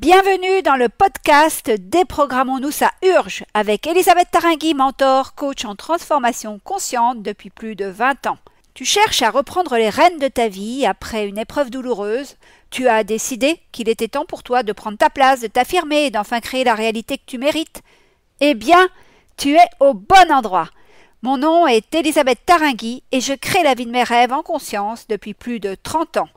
Bienvenue dans le podcast Déprogrammons-nous, ça urge avec Elisabeth Taringui, mentor, coach en transformation consciente depuis plus de 20 ans. Tu cherches à reprendre les rênes de ta vie après une épreuve douloureuse. Tu as décidé qu'il était temps pour toi de prendre ta place, de t'affirmer et d'enfin créer la réalité que tu mérites. Eh bien, tu es au bon endroit. Mon nom est Elisabeth Taringui et je crée la vie de mes rêves en conscience depuis plus de 30 ans.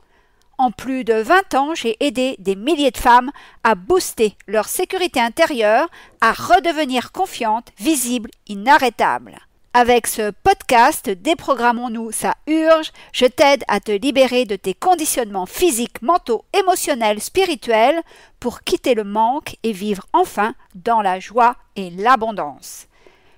En plus de 20 ans, j'ai aidé des milliers de femmes à booster leur sécurité intérieure, à redevenir confiantes, visibles, inarrêtables. Avec ce podcast Déprogrammons-nous, ça urge, je t'aide à te libérer de tes conditionnements physiques, mentaux, émotionnels, spirituels pour quitter le manque et vivre enfin dans la joie et l'abondance.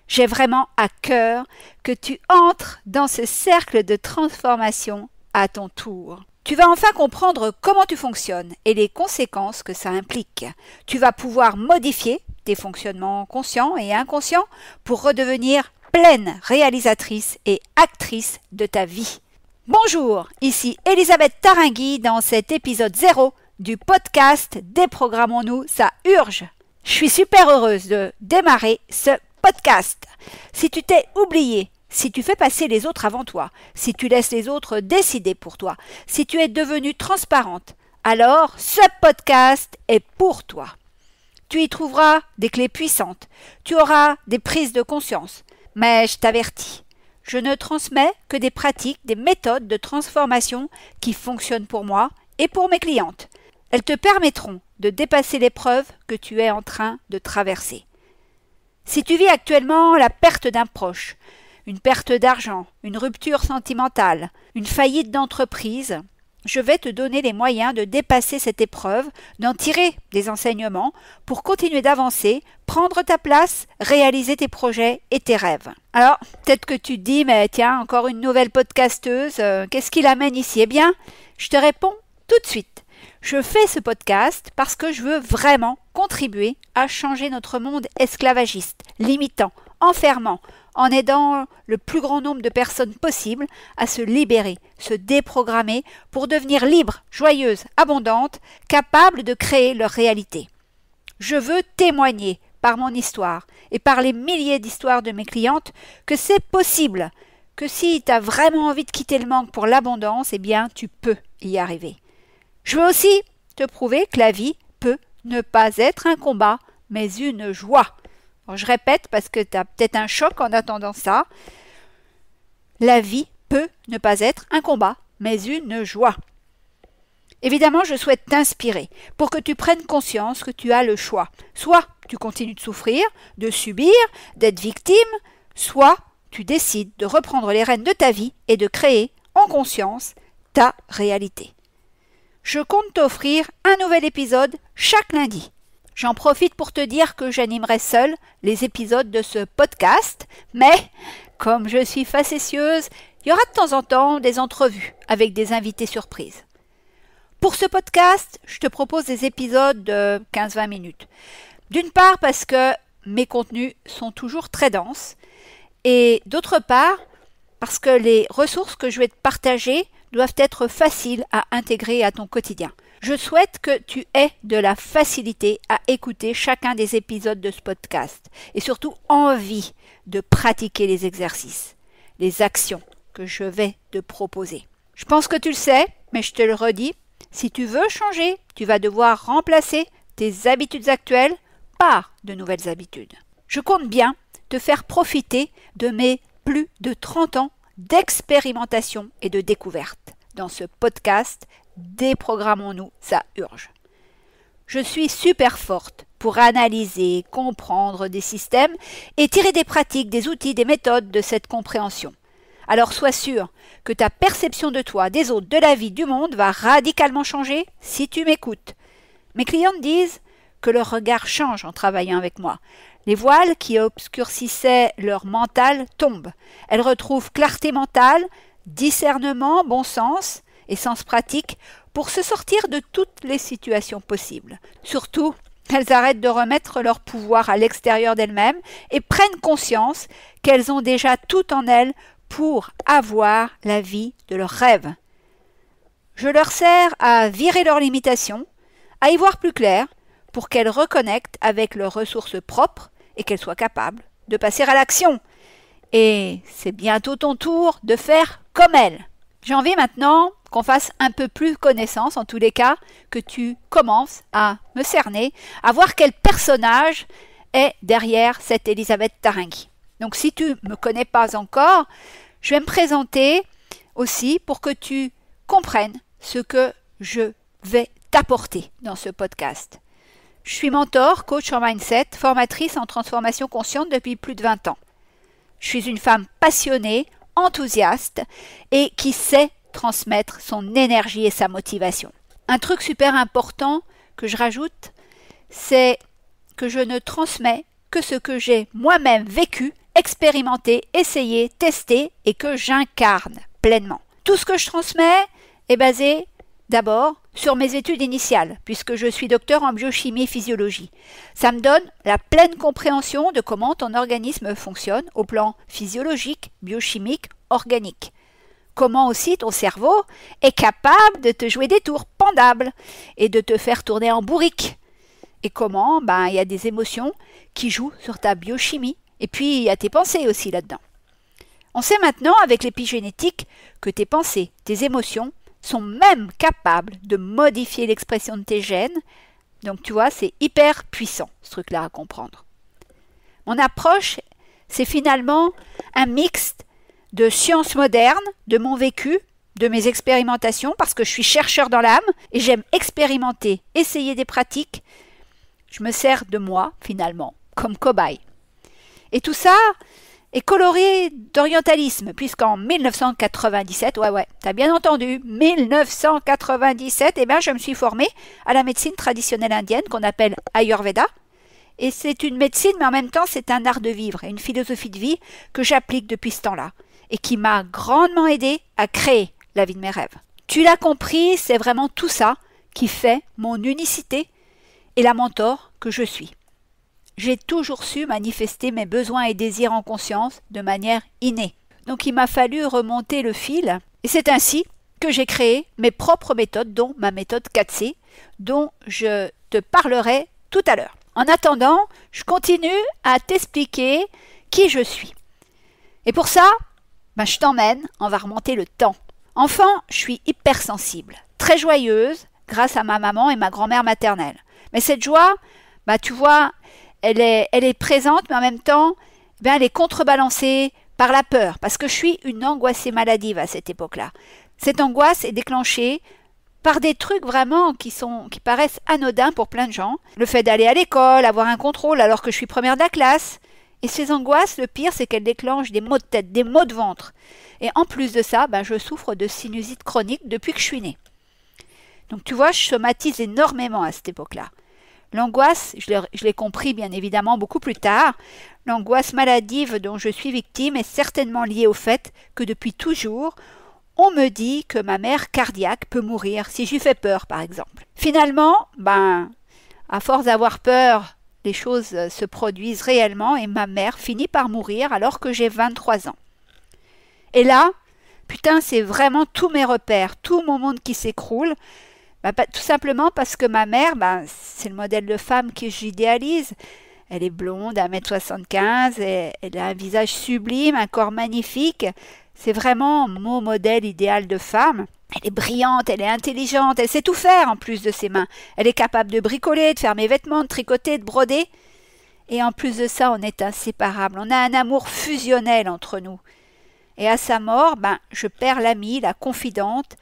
J'ai vraiment à cœur que tu entres dans ce cercle de transformation à ton tour. Tu vas enfin comprendre comment tu fonctionnes et les conséquences que ça implique. Tu vas pouvoir modifier tes fonctionnements conscients et inconscients pour redevenir pleine réalisatrice et actrice de ta vie. Bonjour, ici Elisabeth Taringui dans cet épisode 0 du podcast Déprogrammons-nous, ça urge. Je suis super heureuse de démarrer ce podcast. Si tu t'es oublié, si tu fais passer les autres avant toi, si tu laisses les autres décider pour toi, si tu es devenue transparente, alors ce podcast est pour toi. Tu y trouveras des clés puissantes, tu auras des prises de conscience, mais je t'avertis, je ne transmets que des pratiques, des méthodes de transformation qui fonctionnent pour moi et pour mes clientes. Elles te permettront de dépasser l'épreuve que tu es en train de traverser. Si tu vis actuellement la perte d'un proche, une perte d'argent, une rupture sentimentale, une faillite d'entreprise, je vais te donner les moyens de dépasser cette épreuve, d'en tirer des enseignements pour continuer d'avancer, prendre ta place, réaliser tes projets et tes rêves. Alors, peut-être que tu te dis, mais tiens, encore une nouvelle podcasteuse, qu'est-ce qui l'amène ici? Eh bien, je te réponds tout de suite. Je fais ce podcast parce que je veux vraiment contribuer à changer notre monde esclavagiste, limitant, enfermant, en aidant le plus grand nombre de personnes possible à se libérer, se déprogrammer pour devenir libres, joyeuses, abondantes, capables de créer leur réalité. Je veux témoigner par mon histoire et par les milliers d'histoires de mes clientes que c'est possible, que si tu as vraiment envie de quitter le manque pour l'abondance, eh bien tu peux y arriver. Je veux aussi te prouver que la vie peut ne pas être un combat, mais une joie. Alors, je répète parce que tu as peut-être un choc en attendant ça. La vie peut ne pas être un combat, mais une joie. Évidemment, je souhaite t'inspirer pour que tu prennes conscience que tu as le choix. Soit tu continues de souffrir, de subir, d'être victime, soit tu décides de reprendre les rênes de ta vie et de créer en conscience ta réalité. Je compte t'offrir un nouvel épisode chaque lundi. J'en profite pour te dire que j'animerai seule les épisodes de ce podcast, mais comme je suis facétieuse, il y aura de temps en temps des entrevues avec des invités surprises. Pour ce podcast, je te propose des épisodes de 15-20 minutes. D'une part parce que mes contenus sont toujours très denses et d'autre part parce que les ressources que je vais te partager doivent être faciles à intégrer à ton quotidien. Je souhaite que tu aies de la facilité à écouter chacun des épisodes de ce podcast et surtout envie de pratiquer les exercices, les actions que je vais te proposer. Je pense que tu le sais, mais je te le redis, si tu veux changer, tu vas devoir remplacer tes habitudes actuelles par de nouvelles habitudes. Je compte bien te faire profiter de mes plus de 30 ans d'expérimentation et de découverte dans ce podcast Déprogrammons-nous, ça urge. Je suis super forte pour analyser, comprendre des systèmes et tirer des pratiques, des outils, des méthodes de cette compréhension. Alors sois sûr que ta perception de toi, des autres, de la vie, du monde va radicalement changer si tu m'écoutes. Mes clientes disent que leur regard change en travaillant avec moi. Les voiles qui obscurcissaient leur mental tombent. Elles retrouvent clarté mentale, discernement, bon sens et sens pratique pour se sortir de toutes les situations possibles. Surtout, elles arrêtent de remettre leur pouvoir à l'extérieur d'elles-mêmes et prennent conscience qu'elles ont déjà tout en elles pour avoir la vie de leurs rêves. Je leur sers à virer leurs limitations, à y voir plus clair, pour qu'elle reconnecte avec leurs ressources propres et qu'elle soit capable de passer à l'action. Et c'est bientôt ton tour de faire comme elle. J'ai envie maintenant qu'on fasse un peu plus connaissance, en tous les cas, que tu commences à me cerner, à voir quel personnage est derrière cette Elisabeth Tarringui. Donc si tu ne me connais pas encore, je vais me présenter aussi pour que tu comprennes ce que je vais t'apporter dans ce podcast. Je suis mentor, coach en mindset, formatrice en transformation consciente depuis plus de 20 ans. Je suis une femme passionnée, enthousiaste et qui sait transmettre son énergie et sa motivation. Un truc super important que je rajoute, c'est que je ne transmets que ce que j'ai moi-même vécu, expérimenté, essayé, testé et que j'incarne pleinement. Tout ce que je transmets est basé d'abord sur mes études initiales, puisque je suis docteur en biochimie et physiologie. Ça me donne la pleine compréhension de comment ton organisme fonctionne au plan physiologique, biochimique, organique. Comment aussi ton cerveau est capable de te jouer des tours pendables et de te faire tourner en bourrique. Et comment il y a des émotions qui jouent sur ta biochimie. Et puis il y a tes pensées aussi là-dedans. On sait maintenant avec l'épigénétique que tes pensées, tes émotions sont même capables de modifier l'expression de tes gènes. Donc tu vois, c'est hyper puissant ce truc-là à comprendre. Mon approche, c'est finalement un mix de sciences modernes, de mon vécu, de mes expérimentations, parce que je suis chercheur dans l'âme et j'aime expérimenter, essayer des pratiques. Je me sers de moi, finalement, comme cobaye. Et tout ça est coloré d'orientalisme, puisqu'en 1997, t'as bien entendu, 1997, je me suis formée à la médecine traditionnelle indienne qu'on appelle Ayurveda. Et c'est une médecine, mais en même temps, c'est un art de vivre et une philosophie de vie que j'applique depuis ce temps-là et qui m'a grandement aidé à créer la vie de mes rêves. Tu l'as compris, c'est vraiment tout ça qui fait mon unicité et la mentor que je suis. J'ai toujours su manifester mes besoins et désirs en conscience de manière innée. Donc il m'a fallu remonter le fil et c'est ainsi que j'ai créé mes propres méthodes, dont ma méthode 4C, dont je te parlerai tout à l'heure. En attendant, je continue à t'expliquer qui je suis. Et pour ça, je t'emmène, on va remonter le temps. Enfant, je suis hypersensible, très joyeuse grâce à ma maman et ma grand-mère maternelle. Mais cette joie, tu vois, elle est présente, mais en même temps, elle est contrebalancée par la peur, parce que je suis une angoissée maladive à cette époque-là. Cette angoisse est déclenchée par des trucs vraiment qui paraissent anodins pour plein de gens. Le fait d'aller à l'école, avoir un contrôle alors que je suis première de la classe. Et ces angoisses, le pire, c'est qu'elles déclenchent des maux de tête, des maux de ventre. Et en plus de ça, je souffre de sinusite chronique depuis que je suis née. Donc tu vois, je somatise énormément à cette époque-là. L'angoisse, je l'ai compris bien évidemment beaucoup plus tard, l'angoisse maladive dont je suis victime est certainement liée au fait que depuis toujours, on me dit que ma mère cardiaque peut mourir si je lui fais peur, par exemple. Finalement, à force d'avoir peur, les choses se produisent réellement et ma mère finit par mourir alors que j'ai 23 ans. Et là, c'est vraiment tous mes repères, tout mon monde qui s'écroule. Tout simplement parce que ma mère, c'est le modèle de femme que j'idéalise. Elle est blonde, 1m75, elle a un visage sublime, un corps magnifique. C'est vraiment mon modèle idéal de femme. Elle est brillante, elle est intelligente, elle sait tout faire en plus de ses mains. Elle est capable de bricoler, de faire mes vêtements, de tricoter, de broder. Et en plus de ça, on est inséparables. On a un amour fusionnel entre nous. Et à sa mort, je perds l'amie, la confidente,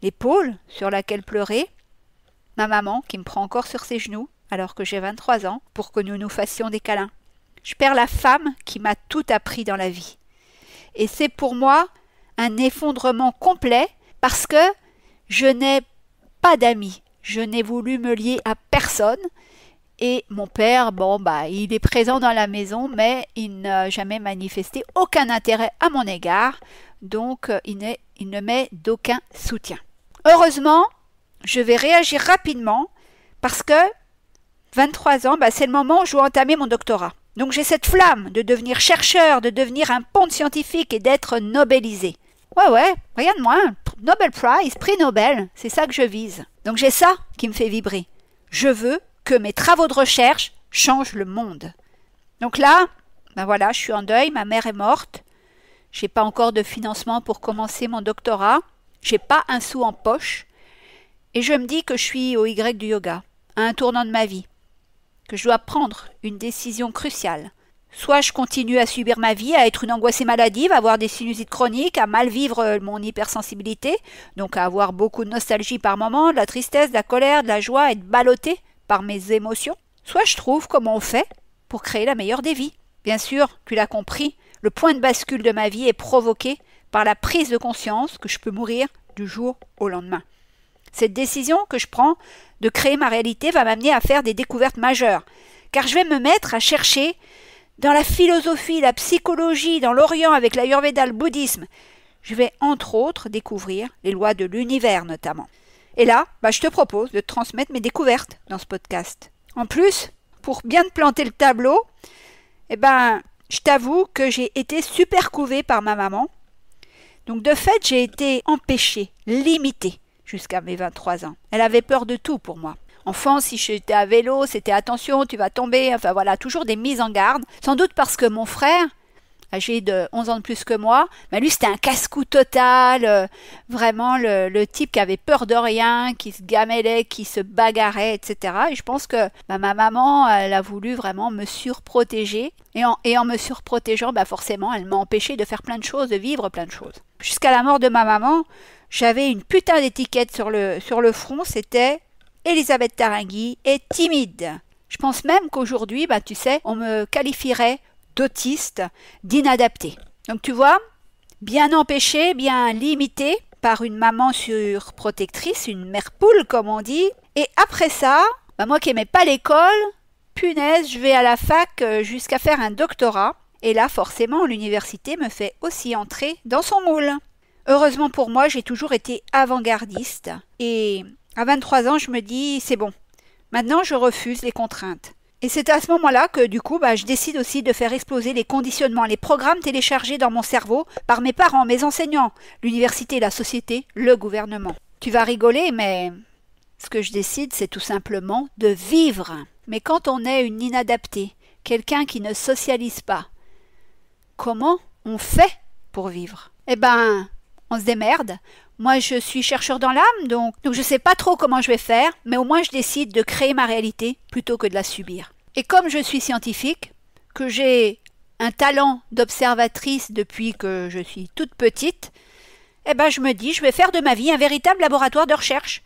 l'épaule sur laquelle pleurer, ma maman qui me prend encore sur ses genoux alors que j'ai 23 ans pour que nous nous fassions des câlins. Je perds la femme qui m'a tout appris dans la vie. Et c'est pour moi un effondrement complet parce que je n'ai pas d'amis. Je n'ai voulu me lier à personne. Et mon père, il est présent dans la maison, mais il n'a jamais manifesté aucun intérêt à mon égard. Donc, il ne m'est d'aucun soutien. Heureusement, je vais réagir rapidement parce que 23 ans, c'est le moment où je dois entamer mon doctorat. Donc j'ai cette flamme de devenir chercheur, de devenir un ponte scientifique et d'être nobelisé. Ouais, rien de moins. Nobel Prize, prix Nobel, c'est ça que je vise. Donc j'ai ça qui me fait vibrer. Je veux que mes travaux de recherche changent le monde. Donc là, voilà, je suis en deuil, ma mère est morte. J'ai pas encore de financement pour commencer mon doctorat. J'ai pas un sou en poche. Et je me dis que je suis au Y du yoga, à un tournant de ma vie, que je dois prendre une décision cruciale. Soit je continue à subir ma vie, à être une angoissée maladive, à avoir des sinusites chroniques, à mal vivre mon hypersensibilité, donc à avoir beaucoup de nostalgie par moment, de la tristesse, de la colère, de la joie, être ballottée par mes émotions. Soit je trouve comment on fait pour créer la meilleure des vies. Bien sûr, tu l'as compris, le point de bascule de ma vie est provoqué par la prise de conscience que je peux mourir du jour au lendemain. Cette décision que je prends de créer ma réalité va m'amener à faire des découvertes majeures, car je vais me mettre à chercher dans la philosophie, la psychologie, dans l'Orient avec l'Ayurveda, le bouddhisme. Je vais entre autres découvrir les lois de l'univers notamment. Et là, je te propose de transmettre mes découvertes dans ce podcast. En plus, pour bien te planter le tableau, je t'avoue que j'ai été super couvée par ma maman. Donc de fait, j'ai été empêchée, limitée jusqu'à mes 23 ans. Elle avait peur de tout pour moi. Enfant, si j'étais à vélo, c'était attention, tu vas tomber, enfin voilà, toujours des mises en garde. Sans doute parce que mon frère, âgé de 11 ans de plus que moi, lui c'était un casse-cou total, vraiment le type qui avait peur de rien, qui se gamellait, qui se bagarrait, etc. Et je pense que ma maman, elle a voulu vraiment me surprotéger. Et en me surprotégeant, forcément, elle m'a empêché de faire plein de choses, de vivre plein de choses. Jusqu'à la mort de ma maman, j'avais une putain d'étiquette sur le front, c'était Elisabeth Tarangui est timide. Je pense même qu'aujourd'hui, tu sais, on me qualifierait d'autiste, d'inadapté. Donc tu vois, bien empêché, bien limité par une maman surprotectrice, une mère poule comme on dit. Et après ça, moi qui n'aimais pas l'école, punaise, je vais à la fac jusqu'à faire un doctorat. Et là, forcément, l'université me fait aussi entrer dans son moule. Heureusement pour moi, j'ai toujours été avant-gardiste. Et à 23 ans, je me dis, c'est bon. Maintenant, je refuse les contraintes. Et c'est à ce moment-là que, du coup, je décide aussi de faire exploser les conditionnements, les programmes téléchargés dans mon cerveau par mes parents, mes enseignants, l'université, la société, le gouvernement. Tu vas rigoler, mais ce que je décide, c'est tout simplement de vivre. Mais quand on est une inadaptée, quelqu'un qui ne socialise pas, comment on fait pour vivre? On se démerde. Moi, je suis chercheur dans l'âme, donc je ne sais pas trop comment je vais faire, mais au moins je décide de créer ma réalité plutôt que de la subir. Et comme je suis scientifique, que j'ai un talent d'observatrice depuis que je suis toute petite, je me dis, je vais faire de ma vie un véritable laboratoire de recherche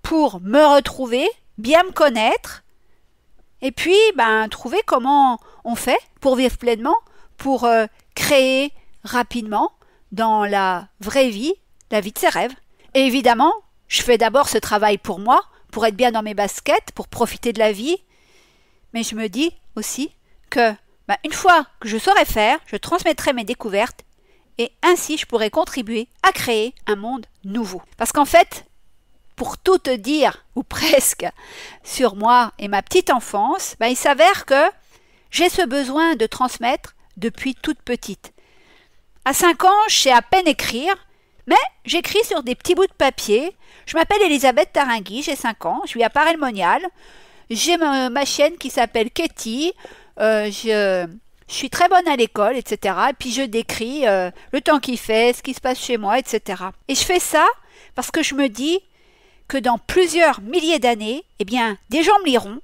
pour me retrouver, bien me connaître, et puis trouver comment on fait pour vivre pleinement, pour créer rapidement dans la vraie vie, la vie de ses rêves. Et évidemment, je fais d'abord ce travail pour moi, pour être bien dans mes baskets, pour profiter de la vie. Mais je me dis aussi que, une fois que je saurai faire, je transmettrai mes découvertes et ainsi je pourrai contribuer à créer un monde nouveau. Parce qu'en fait, pour tout te dire, ou presque, sur moi et ma petite enfance, il s'avère que j'ai ce besoin de transmettre depuis toute petite. À 5 ans, je sais à peine écrire, mais j'écris sur des petits bouts de papier. Je m'appelle Elisabeth Tarangui, j'ai 5 ans, je suis à Paray-le-Monial. J'ai ma chienne qui s'appelle Katie, je suis très bonne à l'école, etc. Et puis je décris le temps qu'il fait, ce qui se passe chez moi, etc. Et je fais ça parce que je me dis que dans plusieurs milliers d'années, des gens me liront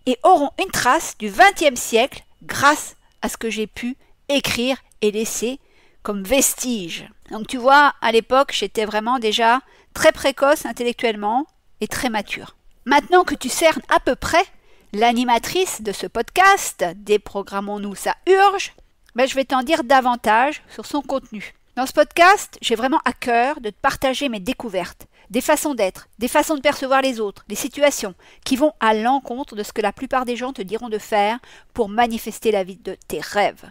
et auront une trace du XXe siècle grâce à ce que j'ai pu écrire et laisser comme vestige. Donc tu vois, à l'époque, j'étais vraiment déjà très précoce intellectuellement et très mature. Maintenant que tu cernes à peu près l'animatrice de ce podcast, Déprogrammons-nous, ça urge, je vais t'en dire davantage sur son contenu. Dans ce podcast, j'ai vraiment à cœur de te partager mes découvertes, des façons d'être, des façons de percevoir les autres, les situations qui vont à l'encontre de ce que la plupart des gens te diront de faire pour manifester la vie de tes rêves.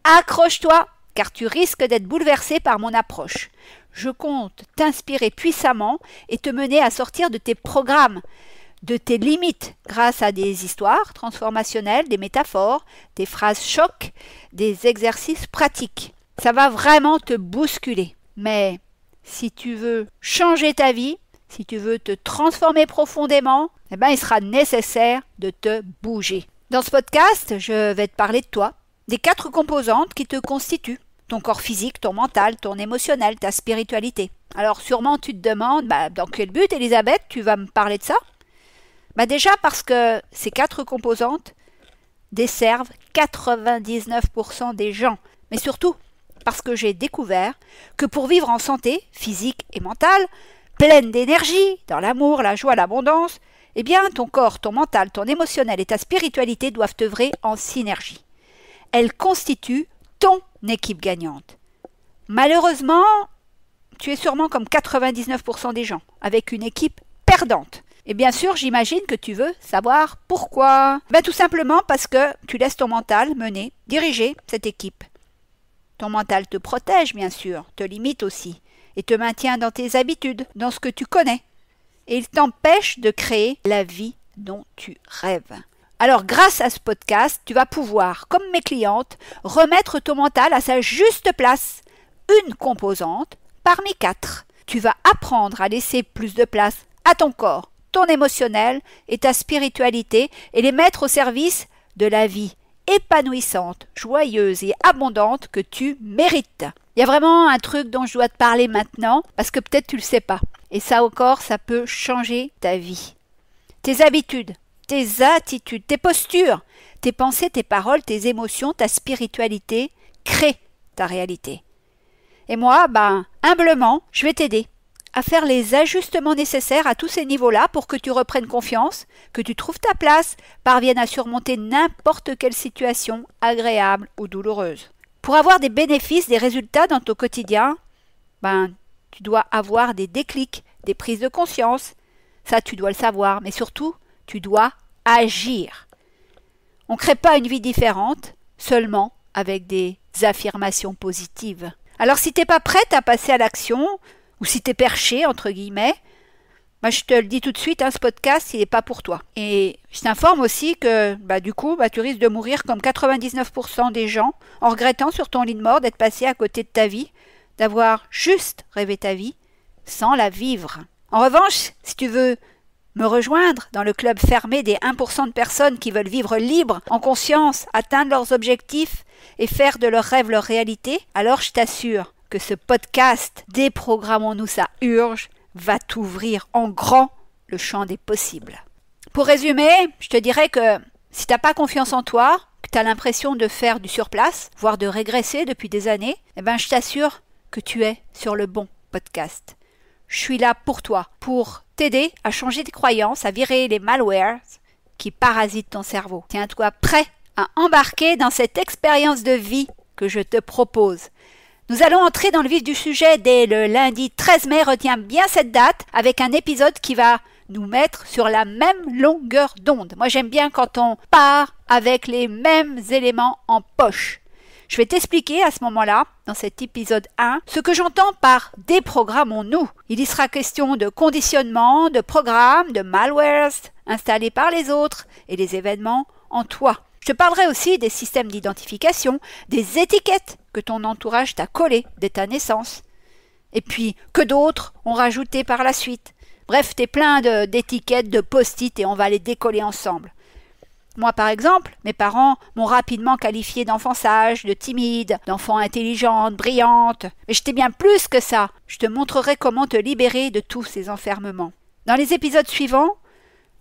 Accroche-toi, car tu risques d'être bouleversé par mon approche. Je compte t'inspirer puissamment et te mener à sortir de tes programmes, de tes limites, grâce à des histoires transformationnelles, des métaphores, des phrases chocs, des exercices pratiques. Ça va vraiment te bousculer. Mais si tu veux changer ta vie, si tu veux te transformer profondément, il sera nécessaire de te bouger. Dans ce podcast, je vais te parler de toi, des 4 composantes qui te constituent. Ton corps physique, ton mental, ton émotionnel, ta spiritualité. Alors sûrement tu te demandes, dans quel but, Elisabeth, tu vas me parler de ça? Déjà parce que ces 4 composantes desservent 99% des gens. Mais surtout parce que j'ai découvert que pour vivre en santé, physique et mentale, pleine d'énergie, dans l'amour, la joie, l'abondance, ton corps, ton mental, ton émotionnel et ta spiritualité doivent œuvrer en synergie. Elles constituent ton équipe gagnante. Malheureusement, tu es sûrement comme 99% des gens, avec une équipe perdante. Et bien sûr, j'imagine que tu veux savoir pourquoi. Tout simplement parce que tu laisses ton mental mener, diriger cette équipe. Ton mental te protège, bien sûr, te limite aussi, et te maintient dans tes habitudes, dans ce que tu connais. Et il t'empêche de créer la vie dont tu rêves. Alors, grâce à ce podcast, tu vas pouvoir, comme mes clientes, remettre ton mental à sa juste place, une composante parmi 4. Tu vas apprendre à laisser plus de place à ton corps, ton émotionnel et ta spiritualité et les mettre au service de la vie épanouissante, joyeuse et abondante que tu mérites. Il y a vraiment un truc dont je dois te parler maintenant parce que peut-être tu ne le sais pas. Et ça encore, ça peut changer ta vie. Tes habitudes, tes attitudes, tes postures, tes pensées, tes paroles, tes émotions, ta spiritualité créent ta réalité. Et moi, humblement, je vais t'aider à faire les ajustements nécessaires à tous ces niveaux-là pour que tu reprennes confiance, que tu trouves ta place, parviennes à surmonter n'importe quelle situation, agréable ou douloureuse. Pour avoir des bénéfices, des résultats dans ton quotidien, tu dois avoir des déclics, des prises de conscience. Ça, tu dois le savoir, mais surtout, tu dois agir. On ne crée pas une vie différente seulement avec des affirmations positives. Alors si tu n'es pas prête à passer à l'action, ou si tu es perché, entre guillemets, je te le dis tout de suite, ce podcast, il n'est pas pour toi. Et je t'informe aussi que tu risques de mourir comme 99% des gens en regrettant sur ton lit de mort d'être passé à côté de ta vie, d'avoir juste rêvé ta vie sans la vivre. En revanche, si tu veux me rejoindre dans le club fermé des 1% de personnes qui veulent vivre libre, en conscience, atteindre leurs objectifs et faire de leurs rêves leur réalité, alors je t'assure que ce podcast « Déprogrammons-nous, ça urge » va t'ouvrir en grand le champ des possibles. Pour résumer, je te dirais que si tu n'as pas confiance en toi, que tu as l'impression de faire du surplace, voire de régresser depuis des années, je t'assure que tu es sur le bon podcast. Je suis là pour toi, pour t'aider à changer tes croyances, à virer les malwares qui parasitent ton cerveau. Tiens-toi prêt à embarquer dans cette expérience de vie que je te propose. Nous allons entrer dans le vif du sujet dès le lundi 13 mai, retiens bien cette date, avec un épisode qui va nous mettre sur la même longueur d'onde. Moi j'aime bien quand on part avec les mêmes éléments en poche. Je vais t'expliquer à ce moment-là, dans cet épisode 1, ce que j'entends par « déprogrammons-nous ». Il y sera question de conditionnement, de programmes, de malwares installés par les autres et les événements en toi. Je te parlerai aussi des systèmes d'identification, des étiquettes que ton entourage t'a collées dès ta naissance. Et puis, que d'autres ont rajouté par la suite. Bref, t'es plein d'étiquettes, de post-it et on va les décoller ensemble. Moi, par exemple, mes parents m'ont rapidement qualifiée d'enfant sage, de timide, d'enfant intelligente, brillante. Mais j'étais bien plus que ça. Je te montrerai comment te libérer de tous ces enfermements. Dans les épisodes suivants,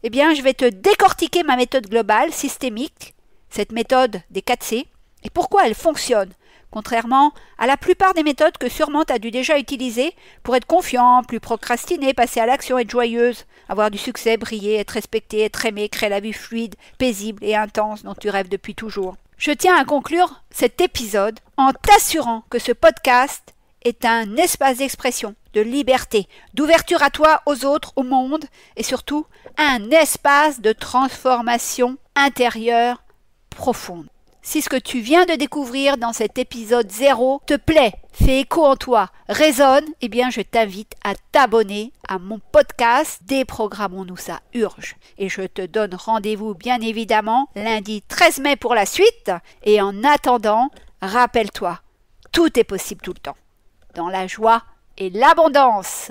je vais te décortiquer ma méthode globale, systémique, cette méthode des 4C, et pourquoi elle fonctionne, contrairement à la plupart des méthodes que sûrement tu as dû déjà utiliser pour être confiant, plus procrastiner, passer à l'action, être joyeuse, avoir du succès, briller, être respecté, être aimé, créer la vie fluide, paisible et intense dont tu rêves depuis toujours. Je tiens à conclure cet épisode en t'assurant que ce podcast est un espace d'expression, de liberté, d'ouverture à toi, aux autres, au monde, et surtout un espace de transformation intérieure profonde. Si ce que tu viens de découvrir dans cet épisode 0 te plaît, fait écho en toi, résonne, je t'invite à t'abonner à mon podcast Déprogrammons-nous, ça urge. Et je te donne rendez-vous bien évidemment lundi 13 mai pour la suite. Et en attendant, rappelle-toi, tout est possible tout le temps, dans la joie et l'abondance.